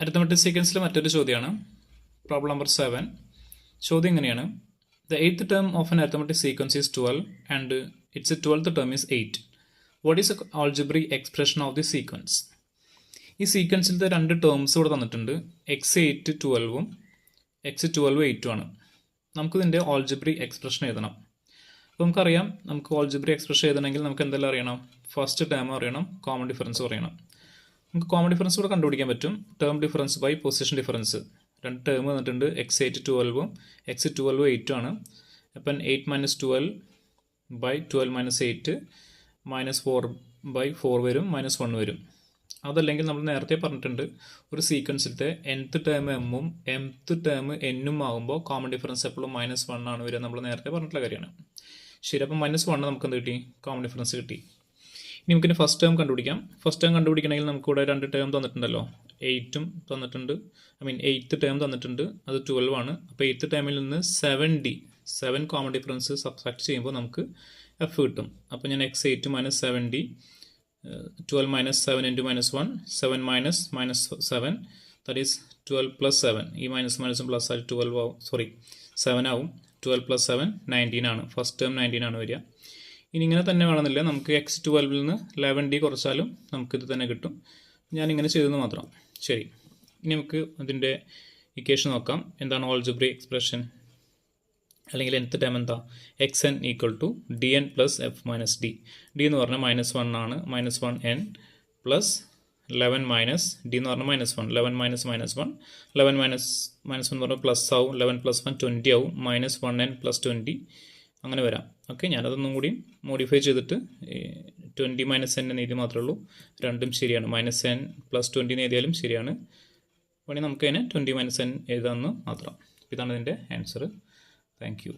Arithmetic സീക്വൻസിലെ മറ്റൊരു ചോദ്യമാണ് problem number 7. ചോദ്യം ഇങ്ങനെയാണ്: the 8th term of an arithmetic sequence is 12 and its 12th term is 8. What is the algebraic expression of the sequence? ഈ സീക്വൻസിലത്തെ രണ്ട് terms ഇവിടെ തന്നിട്ടുണ്ട്. x8 12ഉം x12 8ഉം ആണ്. നമുക്കിതിൻ്റെ ഓൾജിബ്രിക് എക്സ്പ്രഷൻ എഴുതണം. അപ്പോൾ നമുക്കറിയാം, നമുക്ക് ഓൾജിബ്രിക് എക്സ്പ്രഷൻ എഴുതണമെങ്കിൽ നമുക്ക് എന്തെല്ലാം അറിയണം? ഫസ്റ്റ് ടേം അറിയണം, കോമൺ ഡിഫറൻസ് അറിയണം. നമുക്ക് കോമൺ ഡിഫറൻസ് കൂടെ കണ്ടുപിടിക്കാൻ പറ്റും. Term difference by position difference. രണ്ട് ടേം വന്നിട്ടുണ്ട്, x8 12ഉം x12 8ഉം ആണ്. അപ്പം 8 - 12 ബൈ 12 - 8 -4/4 വരും, -1 വരും. അതല്ലെങ്കിൽ നമ്മൾ നേരത്തെ പറഞ്ഞിട്ടുണ്ട്, ഒരു സീക്വൻസിലത്തെ nth ടേം എമ്മും mth ടേം എന്നും ആകുമ്പോൾ കോമൺ ഡിഫറൻസ് എപ്പോഴും -1 ആണ് വരിക. നമ്മൾ നേരത്തെ പറഞ്ഞിട്ടുള്ള കാര്യമാണ്. ശരി, അപ്പം -1 നമുക്ക് എന്ത് കിട്ടി? കോമൺ ഡിഫറൻസ് കിട്ടി. ഇനി നമുക്കിനി ഫസ്റ്റ് ടേം കണ്ടുപിടിക്കാം. ഫസ്റ്റ് ടേം കണ്ടുപിടിക്കണമെങ്കിൽ നമുക്കിവിടെ രണ്ട് ടേം തന്നിട്ടുണ്ടല്ലോ, 8ഉം തന്നിട്ടുണ്ട്. 8th ടേം തന്നിട്ടുണ്ട്, അത് 12 ആണ്. അപ്പോൾ 8th ടേമിൽ നിന്ന് 7 കോമൺ ഡിഫറൻസ് സബ്ട്രാക്ട് ചെയ്യുമ്പോൾ നമുക്ക് f കിട്ടും. അപ്പോൾ ഞാൻ x8 - 7d 12 - 7 × -1 7 - -7 ദാറ്റ് ഈസ് 12 + 7. ഈ മൈനസും പ്ലസ് ആയി 12 ആവും, 7 ആവും. 12 + 7 19 ആണ്. ഫസ്റ്റ് ടേം 19 ആണ് വരിക. ഇനി ഇങ്ങനെ തന്നെ വേണമെന്നില്ല, നമുക്ക് x12ൽ നിന്ന് 11d കുറച്ചാലും നമുക്കിത് തന്നെ കിട്ടും. ഞാനിങ്ങനെ ചെയ്തെന്ന് മാത്രം. ശരി, ഇനി നമുക്ക് അതിൻ്റെ ഇക്വേഷൻ നോക്കാം. എന്താണ് ഓൾജിബ്രിക് എക്സ്പ്രഷൻ? അല്ലെങ്കിൽ nth ടേം എന്താ? xn = dn + f - d. d എന്ന് പറഞ്ഞാൽ -1 ആണ്. -1n പ്ലസ് 11 - d എന്ന് പറഞ്ഞാൽ -1. 11 - -1 11 - -1 എന്ന് പറഞ്ഞാൽ പ്ലസ് ആവും. 11 + 1 20 ആവും. -1n + 20 അങ്ങനെ വരാം. ഓക്കെ, ഞാനതൊന്നും കൂടി മോഡിഫൈ ചെയ്തിട്ട് 20 - n എന്ന് എഴുതി മാത്രമേ ഉള്ളൂ. രണ്ടും ശരിയാണ്. -n + 20 എന്ന് എഴുതിയാലും ശരിയാണ്. വേണമെങ്കിൽ നമുക്ക് അതിനെ 20 - n എഴുതാമെന്ന് മാത്രം. ഇതാണ് ഇതിൻ്റെ ആൻസർ. Thank you.